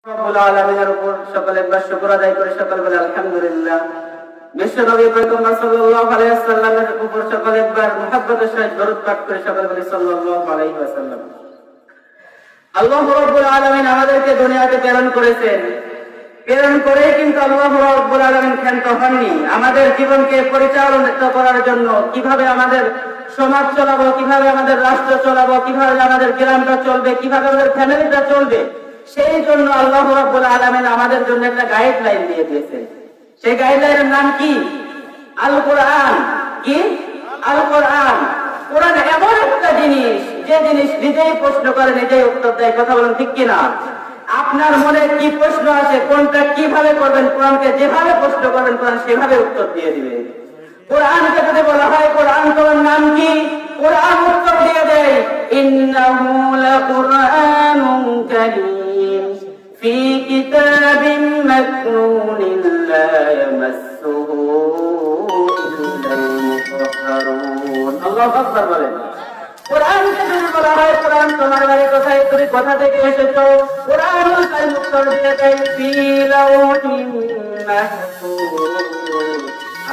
রব্বুল আলামিনের উপর সকলে একবার শুকর আদায় করে সকলে বলে আলহামদুলিল্লাহ। বিশ্ব নবী পয়গম্বর সাল্লাল্লাহু আলাইহি ওয়াসাল্লামের উপর সকলে একবার মুহাব্বতের সহিত দরুদ পাঠ করে সকলে বলে সাল্লাল্লাহু আলাইহি ওয়াসাল্লাম। আল্লাহ রাব্বুল আলামিন আমাদেরকে দুনিয়াতে প্রেরণ করেছেন। প্রেরণ করে কিন্তু আল্লাহ রাব্বুল আলামিন ক্ষান্ত হননি। আমাদের জীবনকে পরিচালনা করার জন্য কিভাবে আমাদের সমাজ চালাবো, কিভাবে আমাদের রাষ্ট্র চালাবো, কিভাবে আমাদের গ্রামটা চলবে, কিভাবে আমাদের ফ্যামিলিটা চলবে, সেই জন্য আল্লাহ রাব্বুল আলামিন আমাদের জন্য একটা গাইডলাইন দিয়ে দিয়েছেন। সেই গাইডলাইনের নাম কি? আল কোরআন। কি? আল কোরআন। কোরআন এমন একটা জিনিস, যে জিনিস নিজেই প্রশ্ন করে নিজেই উত্তর দেয়। কথা বলেন ঠিক কিনা? আপনার মনে কি প্রশ্ন আছে, কোনটা কিভাবে করবেন, কোরআনকে যেভাবে প্রশ্ন করবেন কোরআন সেভাবে উত্তর দিয়ে দিবে। কোরআনকে যদি বলা হয় কোরআন, তোমার নাম কি? কোরআন উত্তর দিয়ে দেয় ইন্নাহু লাকুরআনুন কারীম ফি কিতাবিন মাকনুনিন লা ইয়ামাসসুহু ইল্লাল মুতাহহারুন। আল্লাহু আকবার বলেন। কোরআনকে যদি বলা হয় কোরআন তোমার বাড়ি কোথায়, তুমি কোথা থেকে এসেছো, কোরআনুল কারীম উত্তর দিয়ে দেয় ফি লাউহিন মাহফুজ।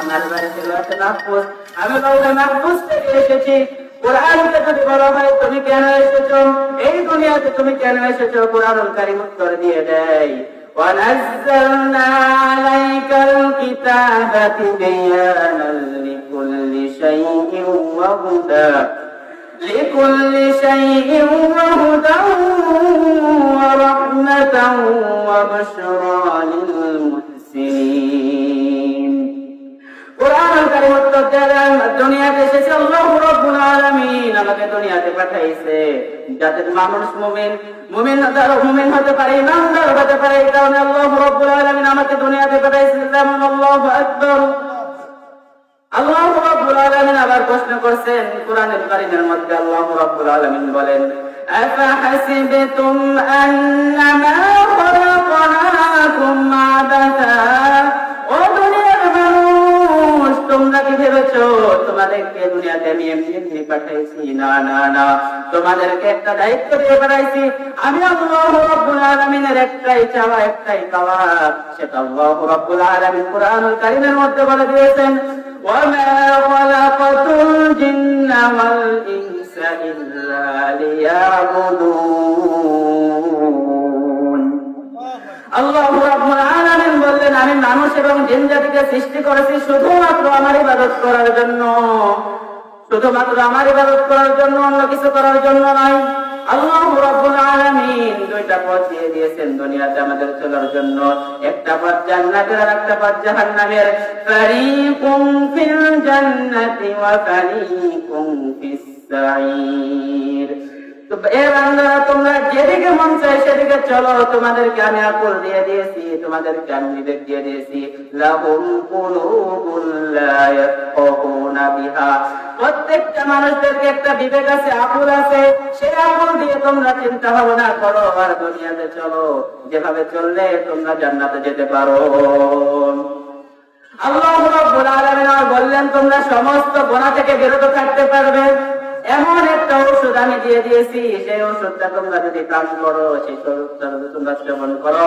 আমার বাড়ি ছিল মাহফুজ, আমি লাউহে মাহফুজ থেকে এসেছি। কোরআনকে যদি বলা হয় তুমি কেন এসেছো, এই দুনিয়াতে তুমি কেন এসেছো, কোরআনুল কারীম উত্তর দিয়ে দেয় ওয়ানাজ্জালনা আলাইকাল কিতাবা তিবয়ানাল লিকুল্লি শাইইন ওয়া হুদা لكل شيء وهدى ورحمة وبشرى للمحسنين। কোরআনুল কারীম উত্তর দেন দুনিয়াতে এসেছে আল্লাহ রাব্বুল আলামিন আমাকে দুনিয়াতে পাঠাইছে যাতে মানুষ মুমিন হতে পারে, ইমানদার হতে পারে। এই কারণে আল্লাহ রাব্বুল আলামিন আমাকে দুনিয়াতে পাঠাইছেন। আল্লাহু আকবার। আল্লাহ রাব্বুল আলামিন আবার প্রশ্ন করছেন কোরআনুল কারীমের মধ্যে। আল্লাহ রাব্বুল আলামিন বলেন আফাহাসিবতুম আন্নামা খালাকনাকুম আবাসা। ও দুনিয়ার মানুষ, তোমরা কি ভেবেছো তোমাদেরকে দুনিয়াতে আমি এমনি পাঠাইছি? না না না, তোমাদেরকে একটা দায়িত্ব দিয়ে পাঠাইছি। আমি আল্লাহ রাব্বুল আলামিনের একটাই চাওয়া, একটাই পাওয়া, সেটা আল্লাহ রাব্বুল আলামিন কোরআনুল কারীমের মধ্যে বলে দিয়েছেন وَمَا خَلَقْتُ الْجِنَّ وَالْإِنسَ إِلَّا لِيَعْبُدُونَ। আল্লাহ রাব্বুল আলামিন বললেন আমি মানুষ এবং জিন জাতিকে সৃষ্টি করেছি শুধুমাত্র আমার ইবাদত করার জন্য, শুধুমাত্র আমার ইবাদত করার জন্য, অন্য কিছু করার জন্য নয়। আল্লাহ রাব্বুল আলামিন দুইটা পথ দিয়ে দিয়েছেন দুনিয়াতে আমাদের চলার জন্য, একটা পথ জান্নাতের আর একটা পথ জাহান্নামের। ফারিকুম ফিল জান্নাতি ওয়া ফারিকুম ফিস সাঈর। তো এ বান্দারা, তোমরা যেদিকে মন চায় সেদিকে চলো, তোমাদেরকে আমি আকল দিয়ে দিয়েছি, তোমাদেরকে আমি বিবেক দিয়ে দিয়েছি। লাহুম কুলুবুন লা ইয়াফকাহুনা বিহা। প্রত্যেকটা মানুষদেরকে একটা বিবেক আছে, আকল আছে, সেই আকল দিয়ে তোমরা চিন্তা ভাবনা করো আর দুনিয়াতে চলো, যেভাবে চললে তোমরা জান্নাতে যেতে পারো। আল্লাহ রাব্বুল আলামিন বললেন তোমরা সমস্ত গুনাহ থেকে বিরত থাকতে পারবে, এমন একটা ঔষধ আমি দিয়ে দিয়েছি। সেই ঔষধটা তোমরা যদি পান করো, সেই ঔষধটা যদি তোমরা সেবন করো,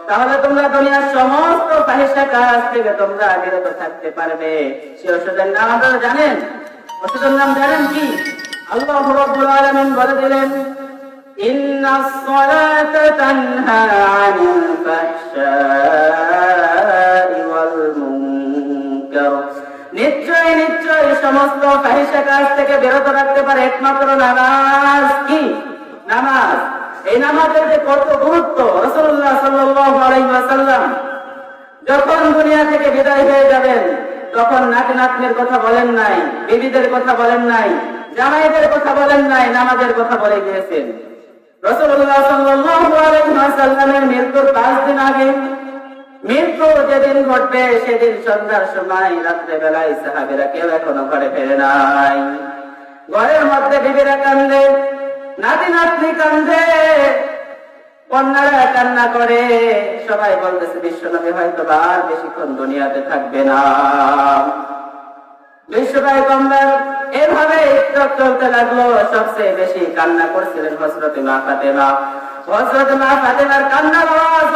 তাহলে তোমরা দুনিয়ার সমস্ত ফাহিশা কাজ থেকে তোমরা বিরত থাকতে পারবে। সেই ঔষধের নাম আপনারা জানেন? ঔষধের নাম জানেন কি? আল্লাহ রাব্বুল আলামিন বলে দিলেন ইন্নাস সালাতা তানহা আনিল ফাহশাই ওয়াল মুনকার। নিশ্চয় নিশ্চয় সমস্ত ফাহিশা কাজ থেকে বিরত রাখতে পারে একমাত্র নামাজ। কি? নামাজ। এই নামাজের যে কত গুরুত্ব, রাসূলুল্লাহ সাল্লাল্লাহু আলাইহি ওয়াসাল্লাম যখন দুনিয়া থেকে বিদায় হয়ে যাবেন তখন নাতি নাতনির কথা বলেন নাই, বিবিদের কথা বলেন নাই, জামাইদের কথা বলেন নাই, নামাজের কথা বলে গিয়েছেন। রাসূলুল্লাহ সাল্লাল্লাহু আলাইহি ওয়াসাল্লামের মৃত্যুর 5 দিন আগে, মৃত্যু যেদিন ঘটবে সেদিন সন্ধ্যার সময়, রাত্রে বেলায় সাহাবীরা কেউ এখনো ঘরে ফেরে নাই। ঘরের মধ্যে বিবিরা কান্দে, নাতি নাতনি কান্দে, কন্যারা কান্না করে। সবাই বলতেছে বিশ্বনবী হয়তো আর বেশিক্ষণ দুনিয়াতে থাকবে না। বিশ্ব পয়গম্বর এভাবে চলতে লাগলো। সবচেয়ে বেশি কান্না করছিলেন হযরত মা ফাতেমা। হযরত মা ফাতেমার কান্নার আওয়াজ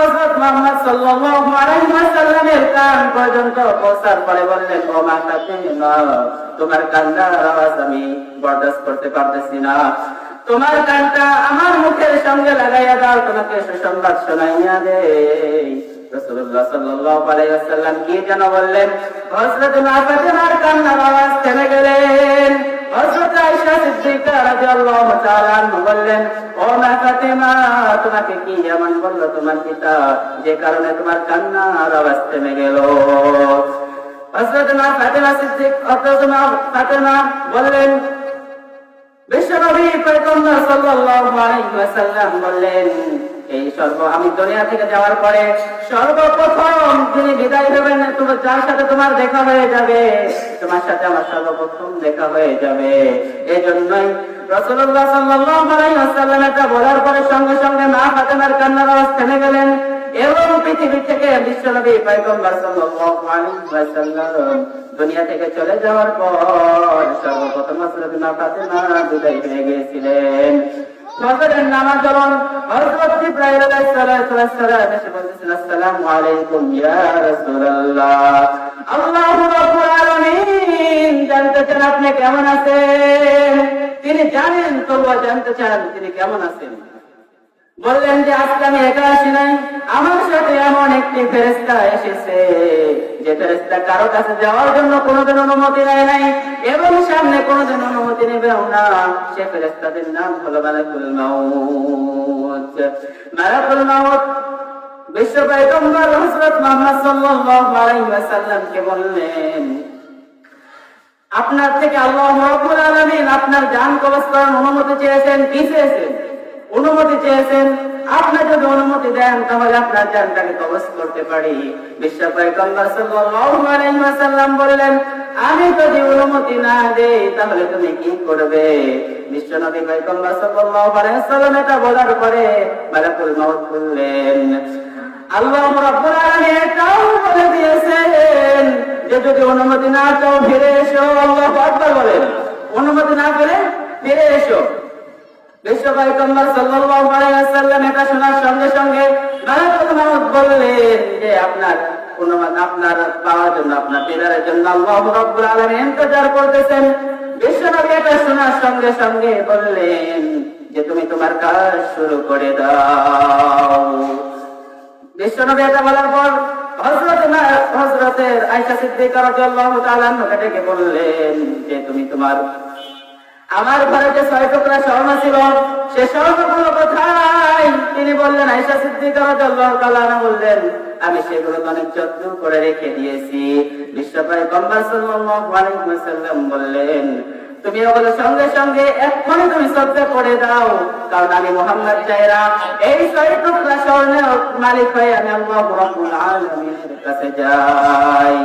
সাল্লাল্লাহু আলাইহি ওয়াসাল্লামের কান পর্যন্ত পৌঁছার পরে বললেন, ও মা ফাতেমা, তোমার কান্নার আওয়াজ আমি বরদাস্ত করতে পারতেছি না, তোমার কানটা আমার মুখের সঙ্গে লাগাইয়া দাও, তোমাকে সুসংবাদ শোনাইয়া দেই। রাসূলুল্লাহ সাল্লাল্লাহু আলাইহি ওয়াসাল্লাম কি যেন বললেন, হযরত মা ফাতেমার কান্নার আওয়াজ থেমে গেলেন। হযরত আয়েশা সিদ্দিকা রাদিয়াল্লাহু তাআলা আনহা বললেন, ও মা ফাতেমা, তোমাকে কি এমন বলল তোমার পিতা যে কারণে তোমার কান্নার আওয়াজ থেমে গেল? হযরত মা ফাতেমা সিদ্দিক ফাতেমা বললেন, বিশ্বনবী পয়গম্বর সাল্লাল্লাহু আলাইহি ওয়াসাল্লাম বললেন, আমি দুনিয়া থেকে যাওয়ার পরে সর্বপ্রথম যিনি বিদায় দেবেন, যার সাথে তোমার দেখা হয়ে যাবে, তোমার সাথে আমার সর্বপ্রথম দেখা হয়ে যাবে। এই জন্যই রাসূলুল্লাহ সাল্লাল্লাহু আলাইহি ওয়াসাল্লাম এটা বলার পরে সঙ্গে সঙ্গে মা ফাতেমার কান্নার আওয়াজ থেমে গেলেন এবং পৃথিবী থেকে বিশ্বনবী পয়গম্বর সাল্লাল্লাহু আলাইহি ওয়াসাল্লাম দুনিয়া থেকে চলে যাওয়ার পর সর্বপ্রথম হযরত মা ফাতেমা বিদায় হয়ে গিয়েছিলেন। ফজরের নামাজ যখন হযরত জিবরাইল আলাইহিস সালাম এসে বলতেছেন, আসসালামু আলাইকুম ইয়া রাসূলুল্লাহ, আল্লাহু রাব্বুল আলামিন জানতে চান আপনি কেমন আছেন। তিনি জানেন, তবুও জানতে চান তিনি কেমন আছেন। বললেন যে আজকে আমি একা আসি নাই, আমার সাথে এমন একটি ফেরেশতা এসেছে যে ফেরেশতা কারো কাছে যাওয়ার জন্য কোনোদিন অনুমতি নেয় নাই এবং সামনে কোনোদিন অনুমতি নেবেও না। সে ফেরেশতাদের নাম হলো মালাকুল মাউত। মালাকুল মাউত বিশ্ব পয়গম্বর হযরত মুহাম্মদ সাল্লাল্লাহু আলাইহি ওয়াসাল্লামকে বললেন, আপনার থেকে আল্লাহ রাব্বুল আলামিন আপনার জান কবজ করার অনুমতি চেয়েছেন। কি চেয়েছেন? অনুমতি চেয়েছেন। আপনি যদি অনুমতি দেন তাহলে আপনার জানটাকে কবজ করতে পারি। বিশ্ব পয়গম্বর সাল্লাল্লাহু আলাইহি ওয়াসাল্লাম বললেন, আমি যদি অনুমতি না দেই তাহলে তুমি কি করবে? বিশ্ব নবী পয়গম্বর সাল্লাল্লাহু আলাইহি ওয়াসাল্লাম এটা বলার পরে মালাকুল মাউত বললেন, আল্লাহ রাব্বুল আলামিন এটাও বলে দিয়েছেন যে যদি অনুমতি না চাও ফিরে এসো। আল্লাহু আকবার বলেন, অনুমতি না পেলে ফিরে এসো। বিশ্ব পয়গম্বর সাল্লাল্লাহু আলাইহি ওয়াসাল্লাম এটা শোনার সঙ্গে সঙ্গে মালাকুল মাউত বললেন যে আপনার পাওয়ার জন্য, আপনার দিদারের জন্য আল্লাহ রাব্বুল আলামিন ইন্তজার করতেছেন। বিশ্ব নবী এটা শোনার সঙ্গে সঙ্গে বললেন যে তুমি তোমার কাজ শুরু করে দাও। বিশ্ব নবী এটা বলার পর হযরত আয়েশা সিদ্দিকা রাদিয়াল্লাহু তাআলা আনহা ডেকে বললেন যে তুমি আমার ঘরে যে 6 টুকরা স্বর্ণ ছিল সে স্বর্ণগুলো কোথায়? তিনি বললেন, আয়েশা সিদ্দিকা রাদিয়াল্লাহু তাআলা আনহা বললেন, আমি সেগুলো অনেক যত্ন করে রেখে দিয়েছি। বিশ্ব পয়গম্বর সাল্লাল্লাহু আলাইহি ওয়াসাল্লাম বললেন, তুমি ওগুলো সঙ্গে সঙ্গে এক্ষুনি তুমি সদকা করে দাও, কারণ আমি মুহাম্মদ চাইরা এই 6 টুকরা স্বর্ণের মালিক হয়ে আমি আল্লাহ রাব্বুল আলামিনের কাছে যাই।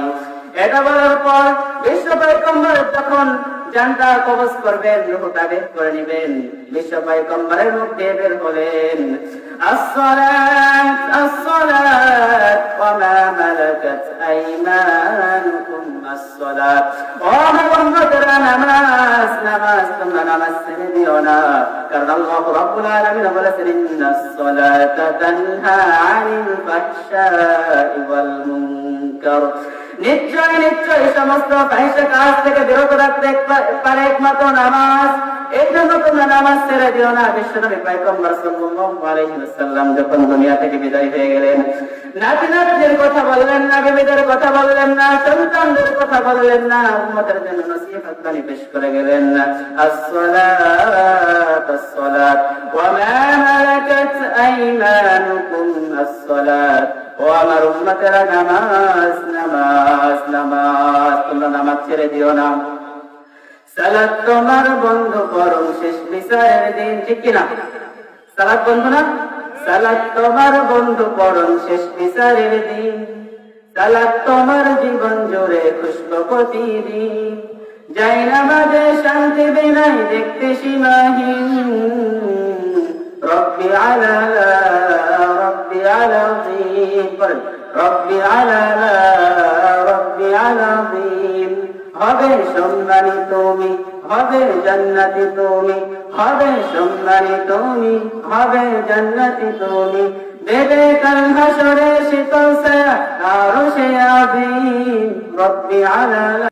এটা বলার পর বিশ্ব পয়গম্বর যখন জানটা কবজ করবেন, রূহটা বের করে নেবেন, বিশ্ব পয়গম্বরের মুখ দিয়ে বের হলেন, আসসালাত আসসালাত ওয়া মা মালাকাত আইমানুকুম আসসালাত। ও আমার বন্ধুরা, নামাজ নামাজ, তোমরা নামাজ ছেড়ে দিও না, কারণ আল্লাহ রাব্বুল আলামিন বলেছেন, ইন্নাস সালাতা তানহা আনিল ফাহশাই ওয়াল মুনকার। নিশ্চয় নিশ্চয় সমস্ত ফাহিশা কাজ থেকে বিরত রাখতে পারে একমাত্র নামাজ। এই জন্য তোমরা নামাজ ছেড়ে দিও না। বিশ্বনবী পয়গম্বর সাল্লাল্লাহু আলাইহি ওয়াসাল্লাম যখন দুনিয়া থেকে বিদায় হয়ে গেলেন, নাতি-নাতনির কথা বললেন না, বিবিদের কথা বললেন না, সন্তানদের কথা বললেন না, উম্মতের জন্য নসিহত বাণী পেশ করে গেলেন, আসসালাত আসসালাত ওয়া মা মালাকাত আইমানুকুম আসসালাত। ও আমার উম্মতেরা, নামাজ নামাজ নামাজ, তোমরা নামাজ ছেড়ে দিও না। সালাত তোমার বন্ধু পরম শেষ বিচারের দিন, ঠিক কিনা? সালাত বন্ধু না? সালাত তোমার বন্ধু পরম শেষ বিচারের দিন, সালাত তোমার জীবন জুড়ে খুশবু প্রতিদিন, যাই নামাজে শান্তি বিনাই দেখতে সীমাহীন, রব্বি আলা রব্বি আলা রব্বি আলা রব্বি আলা হবে সম্মানী তুমি, হবে জান্নাতি তুমি, হবে সম্মানী তুমি, হবে জান্নাতি তুমি, দেবে কাল হাসরে الكوثر عرش عظيم ربي على